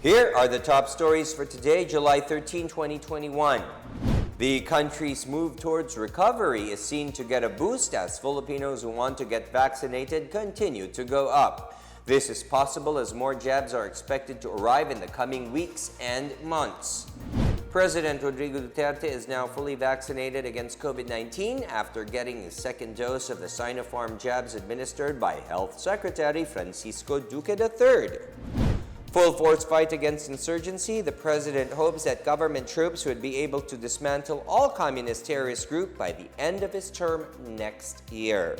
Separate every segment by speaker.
Speaker 1: Here are the top stories for today, July 13, 2021. The country's move towards recovery is seen to get a boost as Filipinos who want to get vaccinated continue to go up. This is possible as more jabs are expected to arrive in the coming weeks and months. President Rodrigo Duterte is now fully vaccinated against COVID-19 after getting his second dose of the Sinopharm jabs administered by Health Secretary Francisco Duque III. Full-force fight against insurgency, the president hopes that government troops would be able to dismantle all communist terrorist groups by the end of his term next year.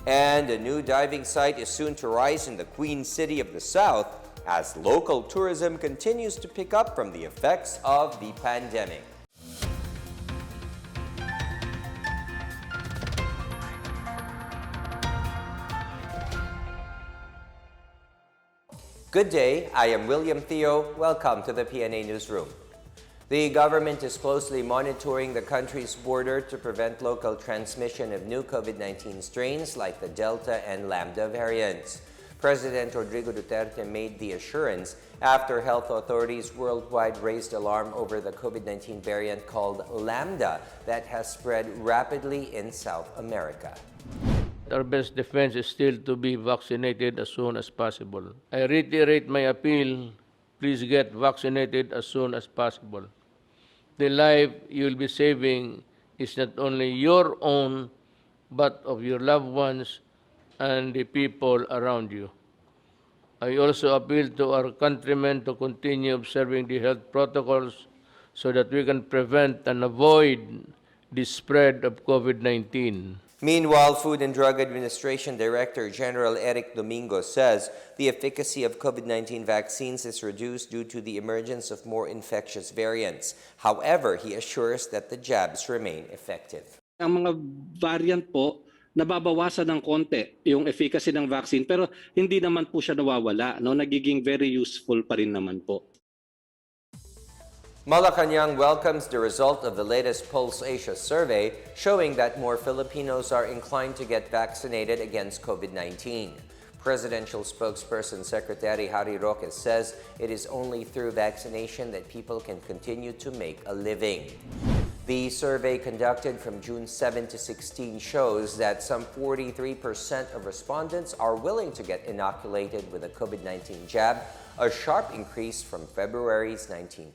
Speaker 1: And a new diving site is soon to rise in the Queen City of the South as local tourism continues to pick up from the effects of the pandemic. Good day, I am William Theo. Welcome to the PNA Newsroom. The government is closely monitoring the country's border to prevent local transmission of new COVID-19 strains like the Delta and Lambda variants. President Rodrigo Duterte made the assurance after health authorities worldwide raised alarm over the COVID-19 variant called Lambda that has spread rapidly in South America.
Speaker 2: Our best defense is still to be vaccinated as soon as possible. I reiterate my appeal, please get vaccinated as soon as possible. The life you will be saving is not only your own, but of your loved ones and the people around you. I also appeal to our countrymen to continue observing the health protocols so that we can prevent and avoid the spread of COVID-19.
Speaker 1: Meanwhile, Food and Drug Administration Director General Eric Domingo says the efficacy of COVID-19 vaccines is reduced due to the emergence of more infectious variants. However, he assures that the jabs remain effective.
Speaker 3: Ang mga variant po, nababawasan ng konti yung efficacy ng vaccine pero hindi naman po siya nawawala, no? Nagiging very useful pa rin naman po.
Speaker 1: Malacanang welcomes the result of the latest Pulse Asia survey showing that more Filipinos are inclined to get vaccinated against COVID-19. Presidential spokesperson Secretary Harry Roque says it is only through vaccination that people can continue to make a living. The survey conducted from June 7 to 16 shows that some 43% of respondents are willing to get inoculated with a COVID-19 jab, a sharp increase from February's 19%.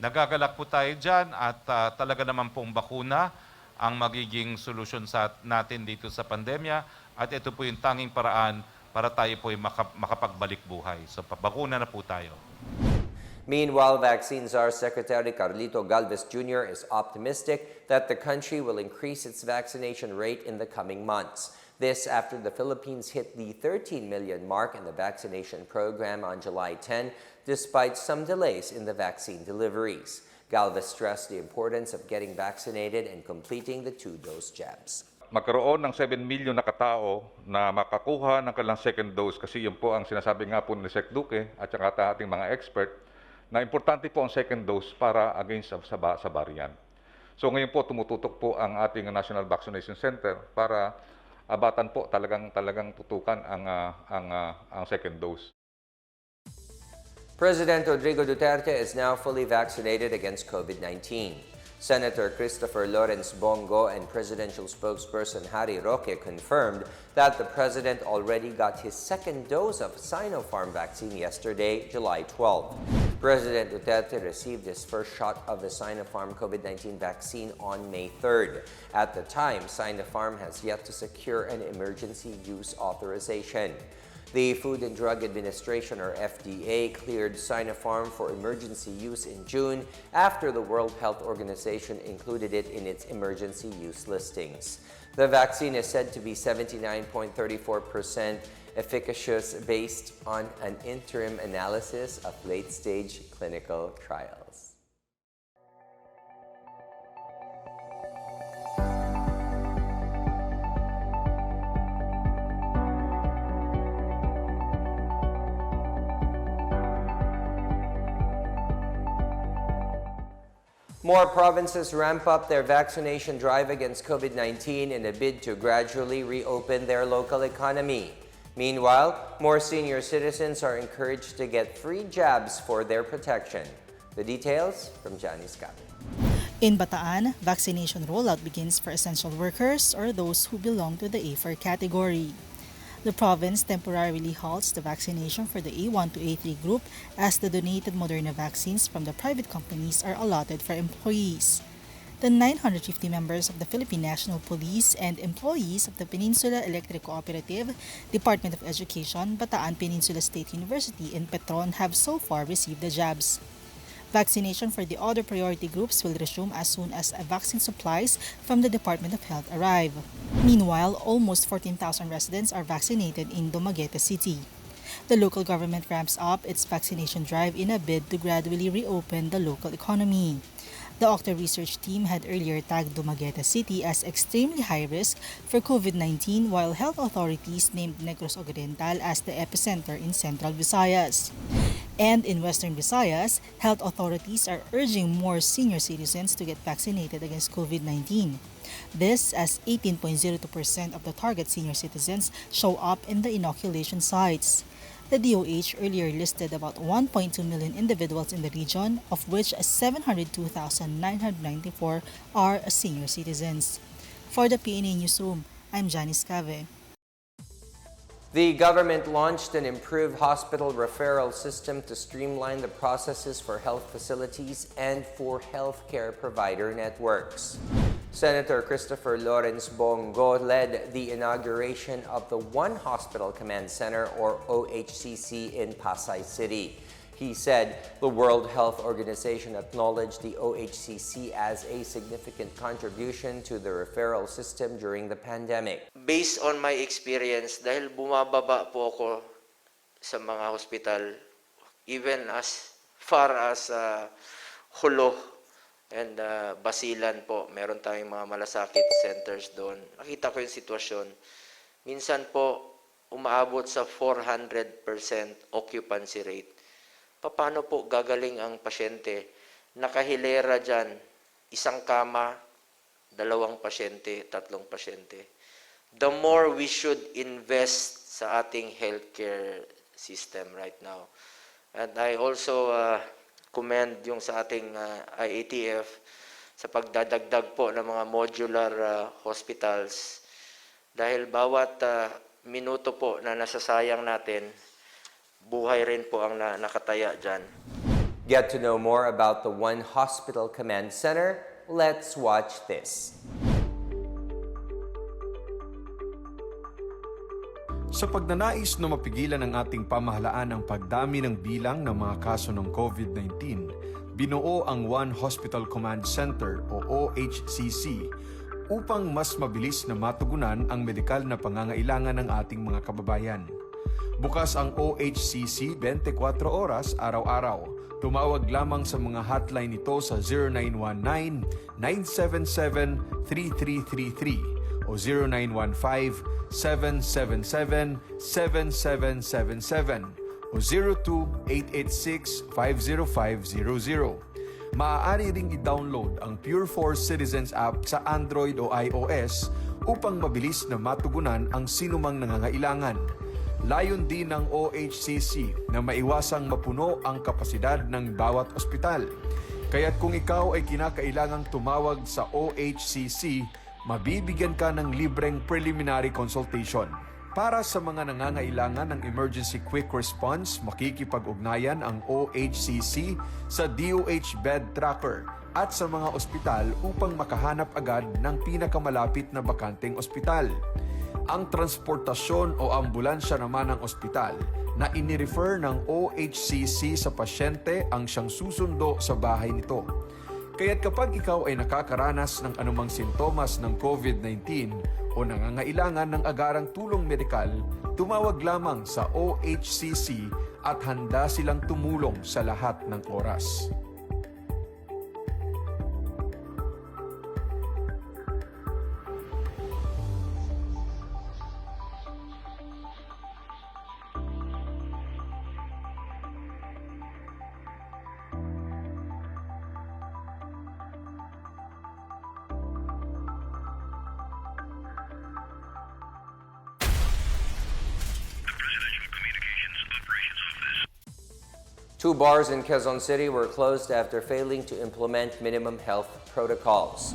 Speaker 4: Nagagalak po tayo dyan at talaga naman pong bakuna ang magiging solusyon natin dito sa pandemya at ito po yung tanging paraan para tayo po ay makapagbalik buhay. So bakuna na po tayo.
Speaker 1: Meanwhile, Vaccines Czar Secretary Carlito Galvez Jr. is optimistic that the country will increase its vaccination rate in the coming months. This after the Philippines hit the 13 million mark in the vaccination program on July 10, despite some delays in the vaccine deliveries. Galvez stressed the importance of getting vaccinated and completing the 2-dose jabs.
Speaker 5: Magkaroon ng 7 million na katao na makakuha ng kanilang second dose kasi yun po ang sinasabi nga po ni Sec. Duque at saka ating mga expert na importante po ang second dose para against sa variant. So ngayon po tumututok po ang ating National Vaccination Center para abatan po talagang tutukan ang second dose.
Speaker 1: President Rodrigo Duterte is now fully vaccinated against COVID-19. Senator Christopher Lawrence Bongo and presidential spokesperson Harry Roque confirmed that the president already got his second dose of Sinopharm vaccine yesterday, July 12. President Duterte received his first shot of the Sinopharm COVID-19 vaccine on May 3rd. At the time, Sinopharm has yet to secure an emergency use authorization. The Food and Drug Administration, or FDA, cleared Sinopharm for emergency use in June after the World Health Organization included it in its emergency use listings. The vaccine is said to be 79.34% efficacious based on an interim analysis of late-stage clinical trials. More provinces ramp up their vaccination drive against COVID-19 in a bid to gradually reopen their local economy. Meanwhile, more senior citizens are encouraged to get free jabs for their protection. The details from Janice Cabe.
Speaker 6: In Bataan, vaccination rollout begins for essential workers or those who belong to the A4 category. The province temporarily halts the vaccination for the A1 to A3 group as the donated Moderna vaccines from the private companies are allotted for employees. The 950 members of the Philippine National Police and employees of the Peninsula Electric Cooperative, Department of Education, Bataan Peninsula State University, and Petron have so far received the jabs. Vaccination for the other priority groups will resume as soon as vaccine supplies from the Department of Health arrive. Meanwhile, almost 14,000 residents are vaccinated in Dumaguete City. The local government ramps up its vaccination drive in a bid to gradually reopen the local economy. The Octa research team had earlier tagged Dumaguete City as extremely high risk for COVID-19 while health authorities named Negros Occidental as the epicenter in Central Visayas. And in Western Visayas, health authorities are urging more senior citizens to get vaccinated against COVID-19. This as 18.02% of the target senior citizens show up in the inoculation sites. The DOH earlier listed about 1.2 million individuals in the region, of which 702,994 are senior citizens. For the PNA Newsroom, I'm Janice Cabe.
Speaker 1: The government launched an improved hospital referral system to streamline the processes for health facilities and for healthcare provider networks. Senator Christopher Lawrence Bongo led the inauguration of the One Hospital Command Center, or OHCC, in Pasay City. He said the World Health Organization acknowledged the OHCC as a significant contribution to the referral system during the pandemic.
Speaker 7: Based on my experience, dahil bumababa po ako sa mga hospital, even as far as Hulo and Basilan po, meron tayong mga malasakit centers doon. Nakita ko yung sitwasyon. Minsan po, umaabot sa 400% occupancy rate. Paano po gagaling ang pasyente? Nakahilera dyan, isang kama, 2 pasyente, 3 pasyente. The more we should invest sa ating healthcare system right now. And I also commend yung sa ating IATF sa pagdadagdag po ng mga modular hospitals. Dahil bawat minuto po na nasasayang natin, buhay rin po ang nakataya dyan.
Speaker 1: Get to know more about the One Hospital Command Center. Let's watch this.
Speaker 8: Sa pagnanais na mapigilan ng ating pamahalaan ang pagdami ng bilang ng mga kaso ng COVID-19, binuo ang One Hospital Command Center o OHCC upang mas mabilis na matugunan ang medikal na pangangailangan ng ating mga kababayan. Bukas ang OHCC 24 oras araw-araw. Tumawag lamang sa mga hotline nito sa 0919-977-3333 o 0915-777-7777 o 02-886-50500. Maaari ring i-download ang Pure Force Citizens app sa Android o iOS upang mabilis na matugunan ang sinumang nangangailangan. Layon din ng OHCC na maiwasang mapuno ang kapasidad ng bawat ospital. Kaya't kung ikaw ay kinakailangang tumawag sa OHCC, mabibigyan ka ng libreng preliminary consultation. Para sa mga nangangailangan ng emergency quick response, makikipag-ugnayan ang OHCC sa DOH Bed Tracker at sa mga ospital upang makahanap agad ng pinakamalapit na bakanteng ospital. Ang transportasyon o ambulansya naman ng ospital na inirefer ng OHCC sa pasyente ang siyang susundo sa bahay nito. Kaya't kapag ikaw ay nakakaranas ng anumang sintomas ng COVID-19 o nangangailangan ng agarang tulong medikal, tumawag lamang sa OHCC at handa silang tumulong sa lahat ng oras.
Speaker 1: 2 bars in Quezon City were closed after failing to implement minimum health protocols.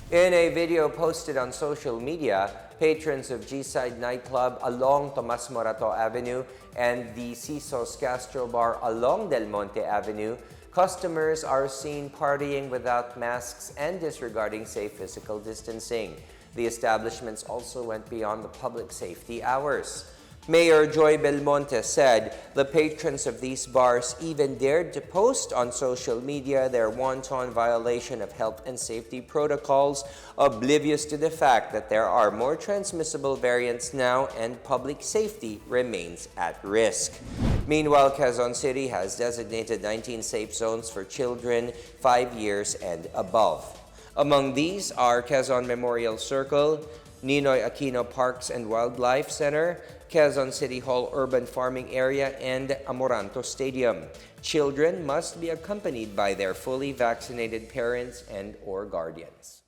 Speaker 1: In a video posted on social media, patrons of G-Side nightclub along Tomas Morato Avenue and the Sisos Castro Bar along Del Monte Avenue, customers are seen partying without masks and disregarding safe physical distancing. The establishments also went beyond the public safety hours. Mayor Joy Belmonte said the patrons of these bars even dared to post on social media their wanton violation of health and safety protocols, oblivious to the fact that there are more transmissible variants now and public safety remains at risk. Meanwhile, Quezon City has designated 19 safe zones for children 5 years and above. Among these are Quezon Memorial Circle, Ninoy Aquino Parks and Wildlife Center, Quezon City Hall Urban Farming Area, and Amoranto Stadium. Children must be accompanied by their fully vaccinated parents and or guardians.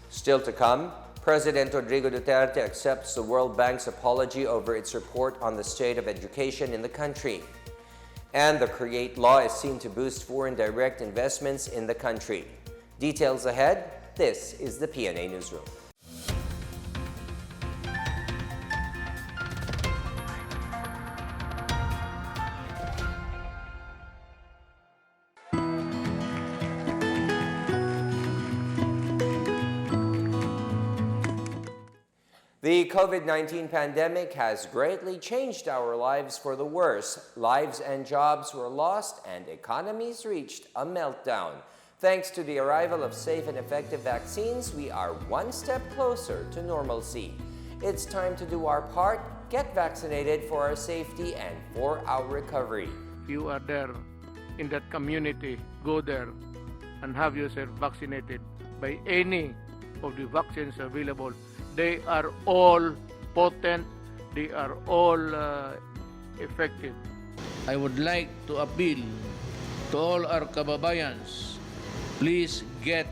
Speaker 1: Still to come, President Rodrigo Duterte accepts the World Bank's apology over its report on the state of education in the country. And the CREATE law is seen to boost foreign direct investments in the country. Details ahead. This is the PNA Newsroom. The COVID-19 pandemic has greatly changed our lives for the worse. Lives and jobs were lost and economies reached a meltdown. Thanks to the arrival of safe and effective vaccines, we are one step closer to normalcy. It's time to do our part, get vaccinated for our safety and for our recovery.
Speaker 2: You are there in that community, go there and have yourself vaccinated by any of the vaccines available. They are all potent, they are all effective. I would like to appeal to all our kababayans, please get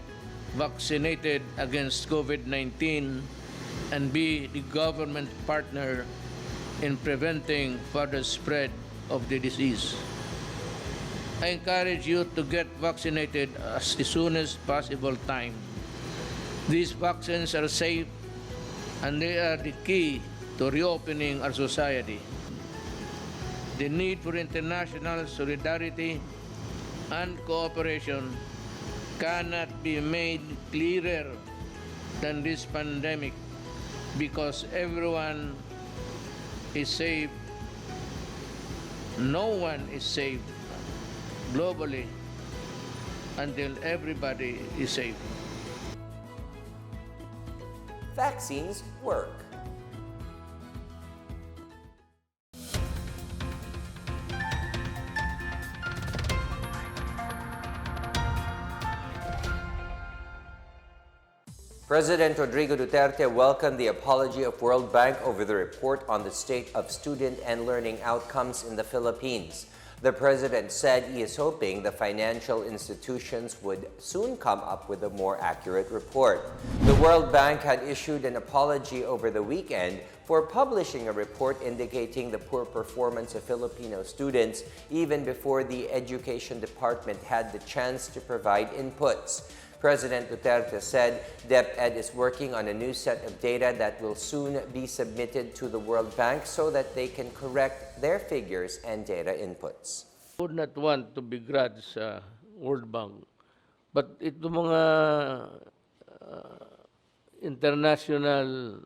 Speaker 2: vaccinated against COVID-19 and be the government partner in preventing further spread of the disease. I encourage you to get vaccinated as soon as possible time. These vaccines are safe and they are the key to reopening our society. The need for international solidarity and cooperation cannot be made clearer than this pandemic, because everyone is safe. No one is safe globally until everybody is safe.
Speaker 1: Vaccines work. President Rodrigo Duterte welcomed the apology of World Bank over the report on the state of student and learning outcomes in the Philippines. The president said he is hoping the financial institutions would soon come up with a more accurate report. The World Bank had issued an apology over the weekend for publishing a report indicating the poor performance of Filipino students even before the Education Department had the chance to provide inputs. President Duterte said DepEd is working on a new set of data that will soon be submitted to the World Bank so that they can correct their figures and data inputs.
Speaker 2: I would not want to begrudge World Bank, but ito mga international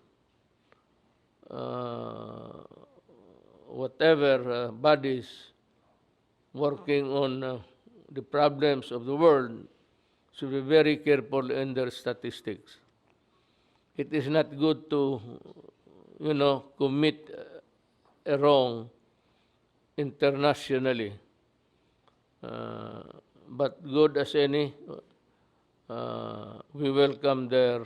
Speaker 2: bodies working on the problems of the world should be very careful in their statistics. It is not good to, commit a wrong internationally. But good as any, we welcome their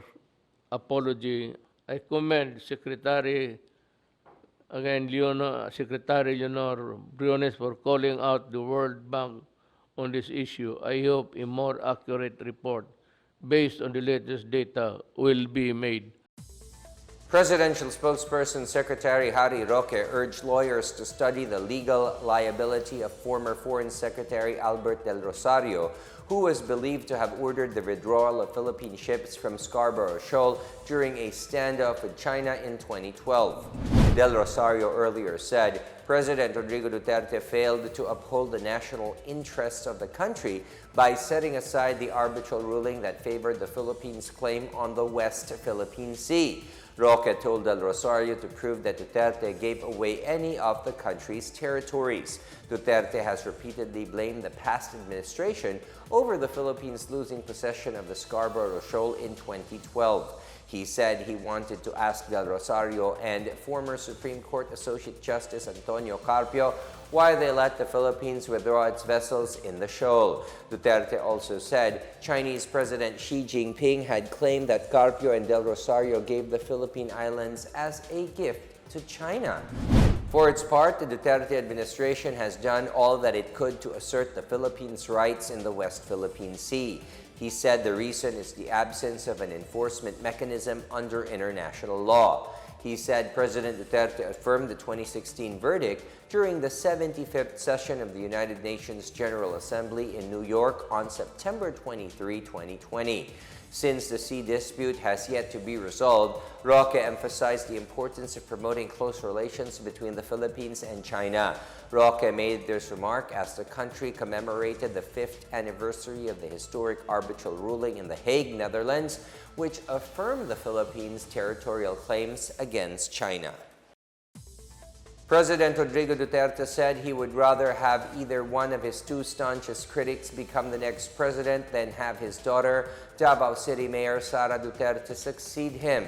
Speaker 2: apology. I commend Secretary Leonor Briones for calling out the World Bank on this issue. I hope a more accurate report based on the latest data will be made.
Speaker 1: Presidential spokesperson Secretary Harry Roque urged lawyers to study the legal liability of former Foreign Secretary Albert Del Rosario, who was believed to have ordered the withdrawal of Philippine ships from Scarborough Shoal during a standoff with China in 2012. Del Rosario earlier said President Rodrigo Duterte failed to uphold the national interests of the country by setting aside the arbitral ruling that favored the Philippines' claim on the West Philippine Sea. Roque told Del Rosario to prove that Duterte gave away any of the country's territories. Duterte has repeatedly blamed the past administration over the Philippines losing possession of the Scarborough Shoal in 2012. He said he wanted to ask Del Rosario and former Supreme Court Associate Justice Antonio Carpio why they let the Philippines withdraw its vessels in the shoal. Duterte also said Chinese President Xi Jinping had claimed that Carpio and Del Rosario gave the Philippine Islands as a gift to China. For its part, the Duterte administration has done all that it could to assert the Philippines' rights in the West Philippine Sea. He said the reason is the absence of an enforcement mechanism under international law. He said President Duterte affirmed the 2016 verdict during the 75th session of the United Nations General Assembly in New York on September 23, 2020. Since the sea dispute has yet to be resolved, Roque emphasized the importance of promoting close relations between the Philippines and China. Roque made this remark as the country commemorated the 5th anniversary of the historic arbitral ruling in The Hague, Netherlands, which affirmed the Philippines' territorial claims against China. President Rodrigo Duterte said he would rather have either one of his two staunchest critics become the next president than have his daughter, Davao City Mayor Sara Duterte, succeed him.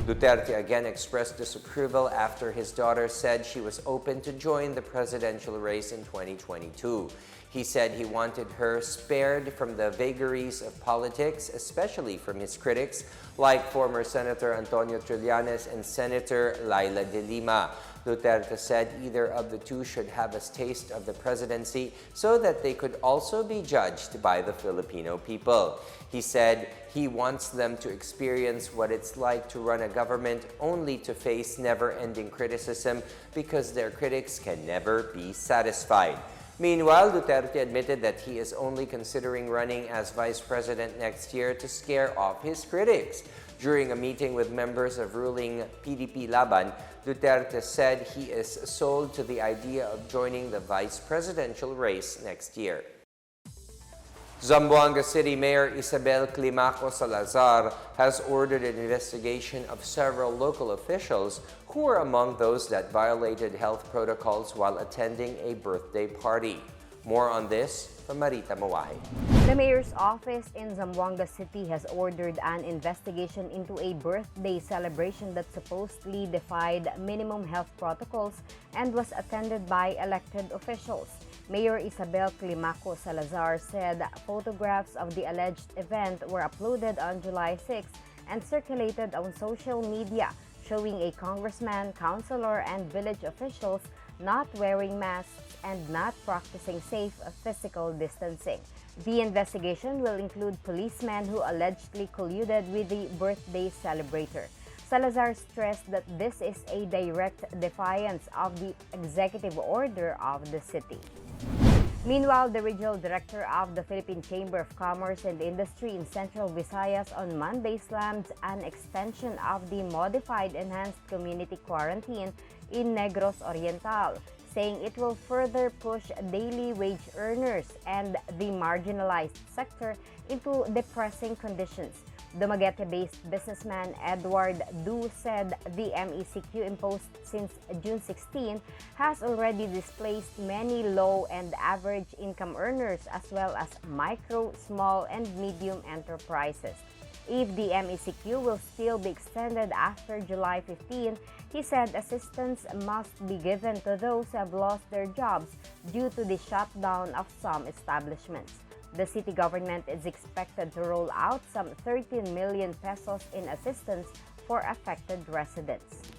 Speaker 1: Duterte again expressed disapproval after his daughter said she was open to join the presidential race in 2022. He said he wanted her spared from the vagaries of politics, especially from his critics like former Senator Antonio Trillanes and Senator Laila de Lima. Duterte said either of the two should have a taste of the presidency so that they could also be judged by the Filipino people. He said he wants them to experience what it's like to run a government only to face never-ending criticism because their critics can never be satisfied. Meanwhile, Duterte admitted that he is only considering running as vice president next year to scare off his critics. During a meeting with members of ruling PDP Laban, Duterte said he is sold to the idea of joining the vice presidential race next year. Zamboanga City Mayor Isabel Climaco Salazar has ordered an investigation of several local officials who were among those that violated health protocols while attending a birthday party. More on this from Marita Mawahe.
Speaker 9: The mayor's office in Zamboanga City has ordered an investigation into a birthday celebration that supposedly defied minimum health protocols and was attended by elected officials. Mayor Isabel Climaco Salazar said photographs of the alleged event were uploaded on July 6 and circulated on social media, showing a congressman, councilor, and village officials not wearing masks and not practicing safe physical distancing. The investigation will include policemen who allegedly colluded with the birthday celebrator. Salazar stressed that this is a direct defiance of the executive order of the city. Meanwhile, the regional director of the Philippine Chamber of Commerce and Industry in Central Visayas on Monday slammed an extension of the modified enhanced community quarantine in Negros Oriental, saying it will further push daily wage earners and the marginalized sector into depressing conditions. Dumaguete-based businessman Edward Du said the MECQ imposed since June 16 has already displaced many low and average income earners as well as micro, small, and medium enterprises. If the MECQ will still be extended after July 15, he said assistance must be given to those who have lost their jobs due to the shutdown of some establishments. The city government is expected to roll out some 13 million pesos in assistance for affected residents.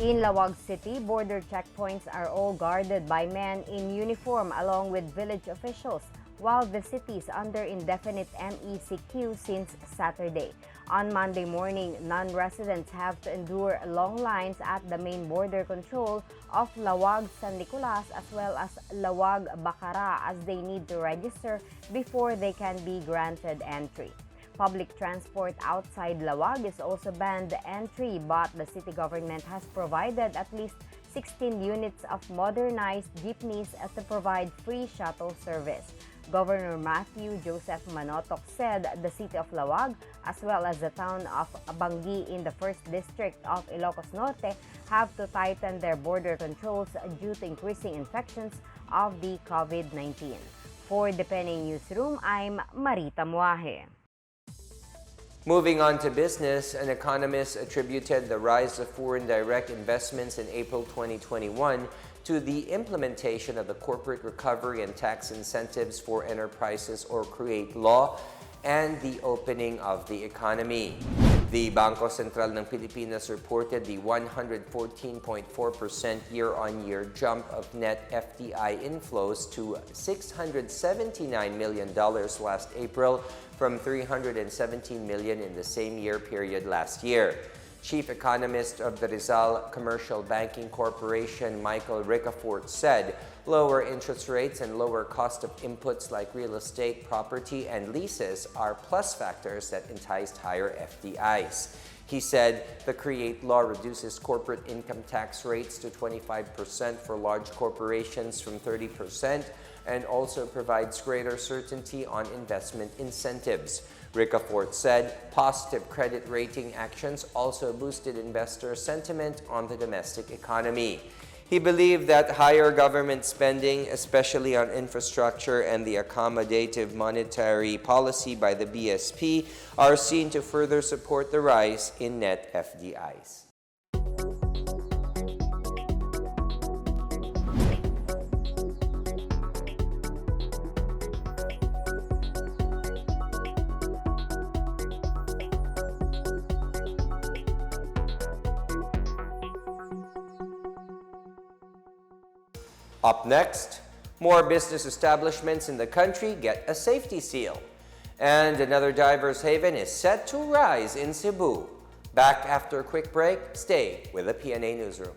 Speaker 9: In Lawag City, border checkpoints are all guarded by men in uniform along with village officials, while the city is under indefinite MECQ since Saturday. On Monday morning, non-residents have to endure long lines at the main border control of Lawag San Nicolas as well as Lawag Bacara as they need to register before they can be granted entry. Public transport outside Lawag is also banned entry, but the city government has provided at least 16 units of modernized jeepneys to provide free shuttle service. Governor Matthew Joseph Manotoc said the city of Lawag, as well as the town of Bangi in the 1st District of Ilocos Norte, have to tighten their border controls due to increasing infections of the COVID-19. For the PNA Newsroom, I'm Marita Muaje.
Speaker 1: Moving on to business, an economist attributed the rise of foreign direct investments in April 2021 to the implementation of the Corporate Recovery and Tax Incentives for Enterprises or CREATE law and the opening of the economy. The Bangko Sentral ng Pilipinas reported the 114.4% year-on-year jump of net FDI inflows to $679 million last April from $317 million in the same year period last year. Chief Economist of the Rizal Commercial Banking Corporation, Michael Ricafort, said lower interest rates and lower cost of inputs like real estate, property, and leases are plus factors that enticed higher FDIs. He said the CREATE law reduces corporate income tax rates to 25% for large corporations from 30% and also provides greater certainty on investment incentives. Ricafort said positive credit rating actions also boosted investor sentiment on the domestic economy. He believed that higher government spending, especially on infrastructure and the accommodative monetary policy by the BSP, are seen to further support the rise in net FDIs. Up next, more business establishments in the country get a safety seal. And another diver's haven is set to rise in Cebu. Back after a quick break, stay with the PNA Newsroom.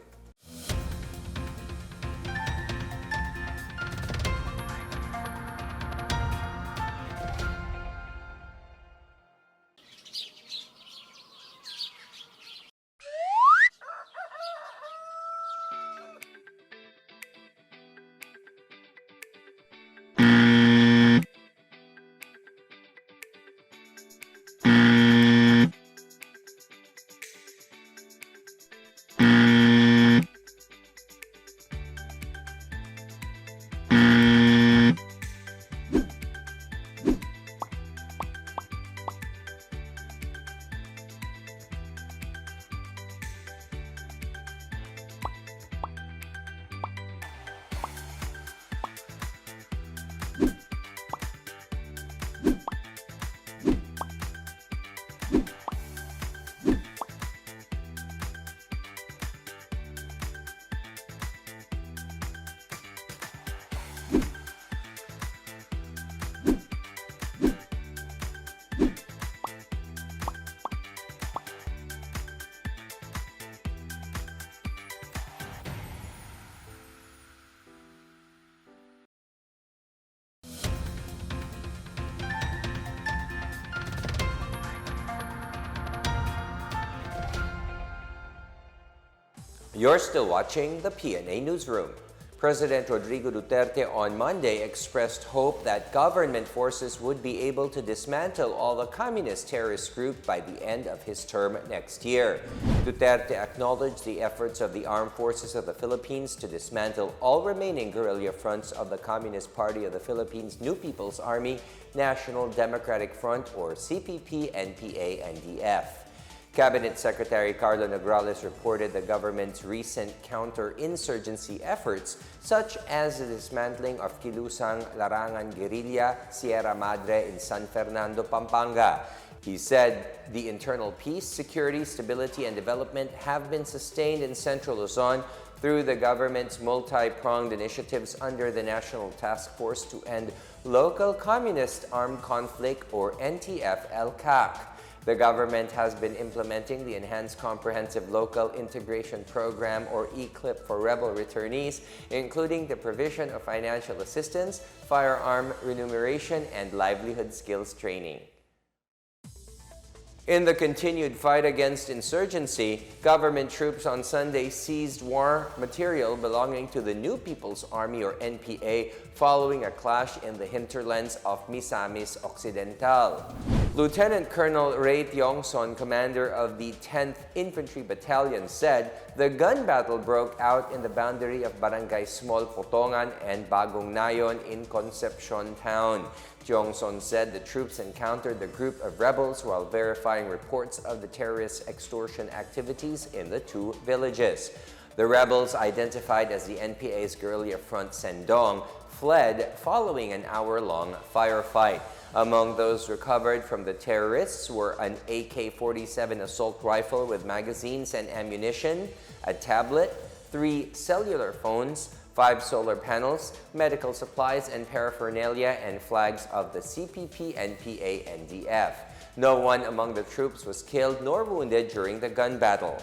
Speaker 1: You're still watching the PNA Newsroom. President Rodrigo Duterte on Monday expressed hope that government forces would be able to dismantle all the communist terrorist group by the end of his term next year. Duterte acknowledged the efforts of the Armed Forces of the Philippines to dismantle all remaining guerrilla fronts of the Communist Party of the Philippines, New People's Army, National Democratic Front or CPP, NPA, and DF. Cabinet Secretary Carlo Nograles reported the government's recent counter-insurgency efforts, such as the dismantling of Kilusang Larangan guerrilla, Sierra Madre in San Fernando, Pampanga. He said the internal peace, security, stability, and development have been sustained in Central Luzon through the government's multi-pronged initiatives under the National Task Force to End Local Communist Armed Conflict or NTF-LCAC. The government has been implementing the Enhanced Comprehensive Local Integration Program or ECLIP for rebel returnees, including the provision of financial assistance, firearm remuneration, and livelihood skills training. In the continued fight against insurgency, government troops on Sunday seized war material belonging to the New People's Army or NPA following a clash in the hinterlands of Misamis Occidental. Lieutenant Colonel Ray Tiongson, commander of the 10th Infantry Battalion, said the gun battle broke out in the boundary of Barangay Small Potongan and Bagong Nayon in Concepcion Town. Tiongson said the troops encountered the group of rebels while verifying reports of the terrorist extortion activities in the two villages. The rebels, identified as the NPA's guerrilla front Sendong, fled following an hour-long firefight. Among those recovered from the terrorists were an AK-47 assault rifle with magazines and ammunition, a tablet, 3 cellular phones, 5 solar panels, medical supplies and paraphernalia, and flags of the CPP, NPA, NDF. No one among the troops was killed nor wounded during the gun battle.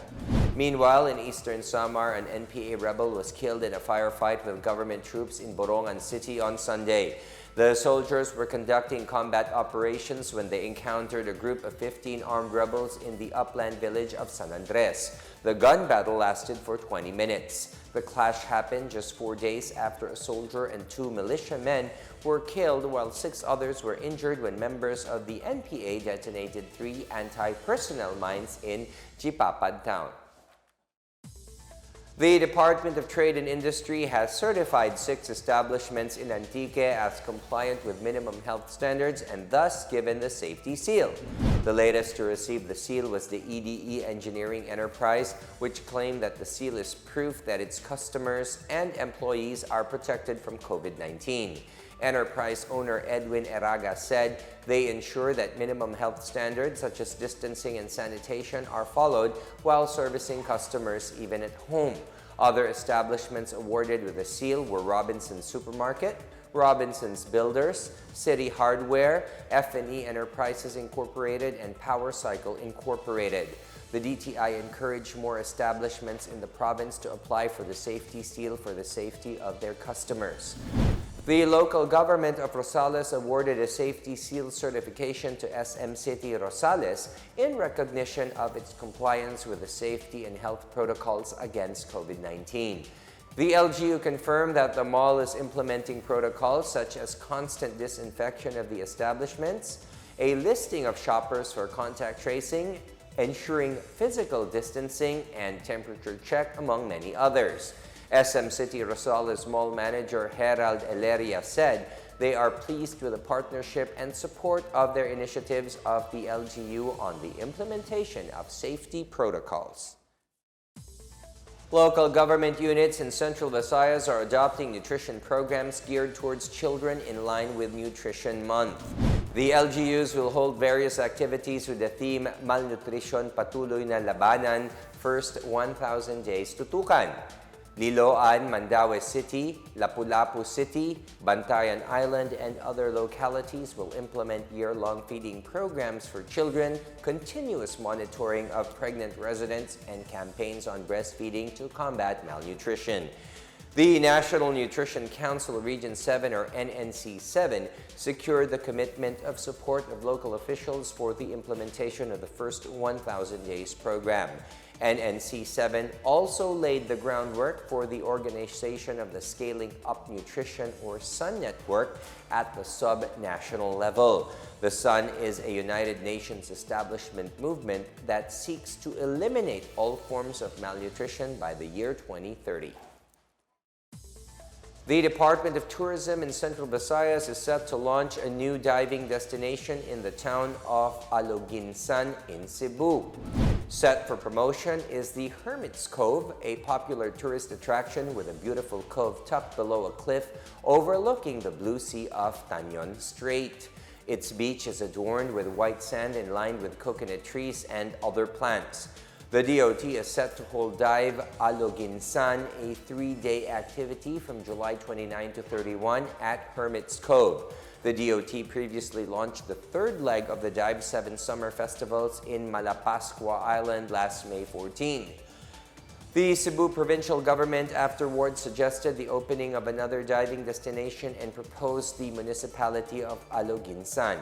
Speaker 1: Meanwhile, in eastern Samar, an NPA rebel was killed in a firefight with government troops in Borongan City on Sunday. The soldiers were conducting combat operations when they encountered a group of 15 armed rebels in the upland village of San Andres. The gun battle lasted for 20 minutes. The clash happened just 4 days after a soldier and 2 militiamen were killed while 6 others were injured when members of the NPA detonated 3 anti-personnel mines in Jipapad town. The Department of Trade and Industry has certified 6 establishments in Antique as compliant with minimum health standards and thus given the safety seal. The latest to receive the seal was the EDE Engineering Enterprise, which claimed that the seal is proof that its customers and employees are protected from COVID-19. Enterprise owner Edwin Eraga said they ensure that minimum health standards such as distancing and sanitation are followed while servicing customers even at home. Other establishments awarded with the seal were Robinson's Supermarket, Robinson's Builders, City Hardware, F&E Enterprises Incorporated, and Power Cycle Incorporated. The DTI encouraged more establishments in the province to apply for the safety seal for the safety of their customers. The local government of Rosales awarded a safety seal certification to SM City Rosales in recognition of its compliance with the safety and health protocols against COVID-19. The LGU confirmed that the mall is implementing protocols such as constant disinfection of the establishments, a listing of shoppers for contact tracing, ensuring physical distancing and temperature check, among many others. SM City Rosales Mall Manager Herald Eleria said they are pleased with the partnership and support of their initiatives of the LGU on the implementation of safety protocols. Local government units in Central Visayas are adopting nutrition programs geared towards children in line with Nutrition Month. The LGUs will hold various activities with the theme Malnutrition Patuloy na Labanan, First 1,000 Days Tutukan. Liloan, Mandaue City, Lapu-Lapu City, Bantayan Island, and other localities will implement year-long feeding programs for children, continuous monitoring of pregnant residents, and campaigns on breastfeeding to combat malnutrition. The National Nutrition Council Region 7 or NNC7 secured the commitment of support of local officials for the implementation of the First 1,000 Days program. NNC7 also laid the groundwork for the organization of the Scaling Up Nutrition or SUN network at the sub-national level. The SUN is a United Nations establishment movement that seeks to eliminate all forms of malnutrition by the year 2030. The Department of Tourism in Central Visayas is set to launch a new diving destination in the town of Aloginsan in Cebu. Set for promotion is the Hermit's Cove, a popular tourist attraction with a beautiful cove tucked below a cliff overlooking the blue sea of Tanyon Strait. Its beach is adorned with white sand and lined with coconut trees and other plants. The DOT is set to hold Dive Aloginsan, a 3-day activity from July 29 to 31 at Hermit's Cove. The DOT previously launched the third leg of the Dive 7 Summer Festivals in Malapascua Island last May 14. The Cebu provincial government afterwards suggested the opening of another diving destination and proposed the municipality of Aloginsan.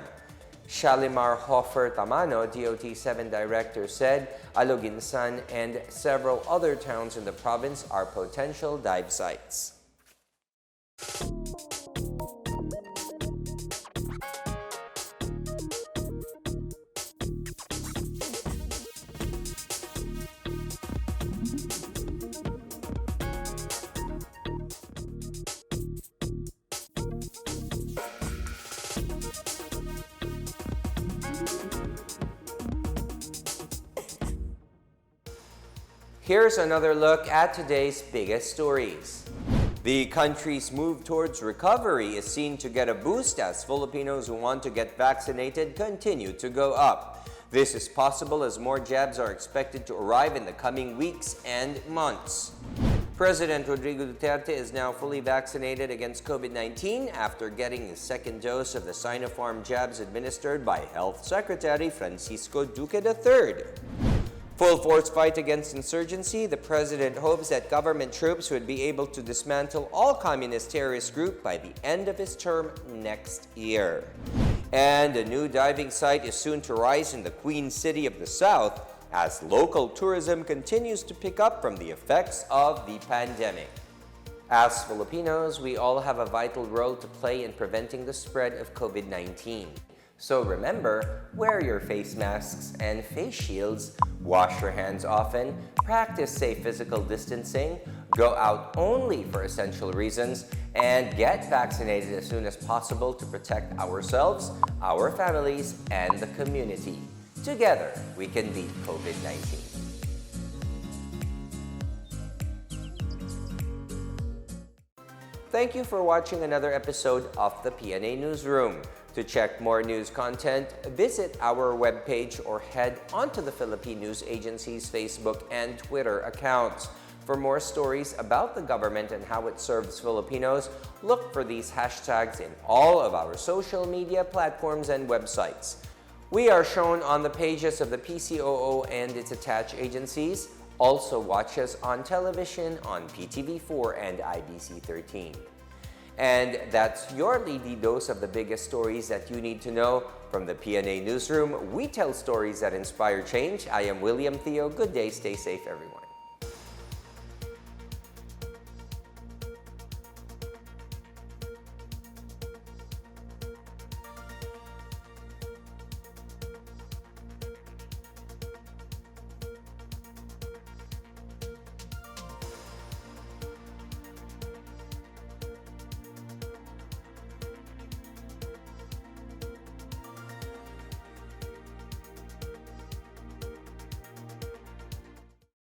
Speaker 1: Shalimar Hofer Tamano, DOT 7 director, said Aloginsan and several other towns in the province are potential dive sites. Here's another look at today's biggest stories. The country's move towards recovery is seen to get a boost as Filipinos who want to get vaccinated continue to go up. This is possible as more jabs are expected to arrive in the coming weeks and months. President Rodrigo Duterte is now fully vaccinated against COVID-19 after getting his second dose of the Sinopharm jabs administered by Health Secretary Francisco Duque III. Full-force fight against insurgency, the president hopes that government troops would be able to dismantle all communist terrorist groups by the end of his term next year. And a new diving site is soon to rise in the Queen City of the South as local tourism continues to pick up from the effects of the pandemic. As Filipinos, we all have a vital role to play in preventing the spread of COVID-19. So remember, wear your face masks and face shields, wash your hands often, practice safe physical distancing, go out only for essential reasons, and get vaccinated as soon as possible to protect ourselves, our families, and the community. Together, we can beat COVID-19. Thank you for watching another episode of the PNA Newsroom. To check more news content, visit our webpage or head onto the Philippine News Agency's Facebook and Twitter accounts. For more stories about the government and how it serves Filipinos, look for these hashtags in all of our social media platforms and websites. We are shown on the pages of the PCOO and its attached agencies. Also watch us on television on PTV4 and IBC 13. And that's your daily dose of the biggest stories that you need to know. From the PNA Newsroom, we tell stories that inspire change. I am William Theo. Good day, stay safe, everyone.